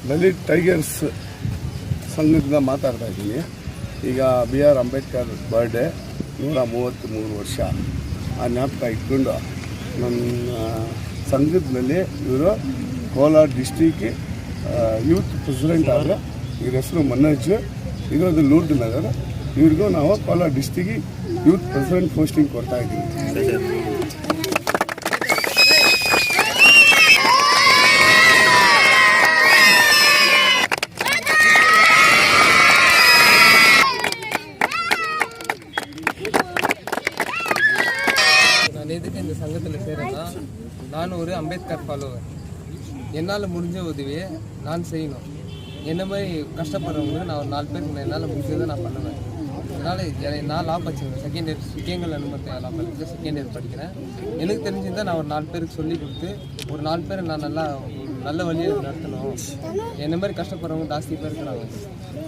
Dalit tigers ಸಂಘದಿಂದ ಮಾತಾಡ್ತಾ ಇದ್ದೀನಿ. ಈಗ BR ಅಂಬೇಡ್ಕರ್ ಬರ್ಡೇ 133 ವರ್ಷ ಆ ಜ್ಞಾಪಕ ಇಟ್ಕೊಂಡು ನನ್ನ ಸಂಘದಲ್ಲಿ ಇವರು ಕೋಲಾರ ಡಿಸ್ಟಿಕ್ ಯೂತ್ ಪ್ರೆಸಿಡೆಂಟ್ ಆದರೆ ಇವ್ರ ಹೆಸರು ಮನೋಜ್, ಇರೋದು ಲೂರ್ದ್ ನಗರ್. ಇವ್ರಿಗೂ ನಾವು Kolar district youth president posting ಕೊಡ್ತಾ ಇದ್ದೀವಿ. நான் எதுக்கு இந்த சங்கத்தில் சேரேன்னா, நான் ஒரு அம்பேத்கர் ஃபாலோவர். என்னால் முடிஞ்ச உதவியை நான் செய்யணும். என்ன மாதிரி கஷ்டப்படுறவங்களுக்கு நான் ஒரு 4 பேருக்கு என்னால் முடிஞ்சதை நான் பண்ணுவேன். அதனால் நான் லா படிச்சிருக்கேன். செகண்ட் இயர் சுகேங்கல் அனுமதி லா படிச்சு செகண்ட் இயர் படிக்கிறேன். எனக்கு தெரிஞ்சிருந்தால் நான் ஒரு 4 பேருக்கு சொல்லி கொடுத்து ஒரு 4 பேரை நான் நல்ல வழியை நடத்தணும். என்ன மாதிரி கஷ்டப்படுறவங்க ஜாஸ்தி பேர் இருக்கிறாங்க.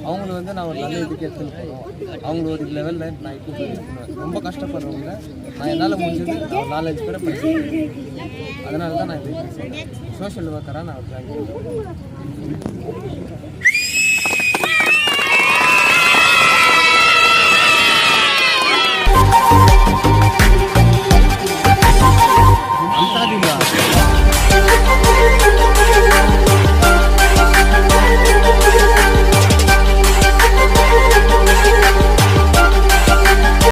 அவங்கள வந்து நான் ஒரு நல்ல இதுக்கு எடுத்துன்னு போகணும். அவங்கள ஒரு லெவலில் நான் இப்போ பண்ணுவேன். ரொம்ப கஷ்டப்படுறவங்க நான் என்னால் முடிஞ்சது நான் 4-5 பேரை படிச்சிருக்கேன். அதனால தான் நான் இது சோஷியல் ஒர்க்கராக நான் ஜாயின் பண்ணுவேன்.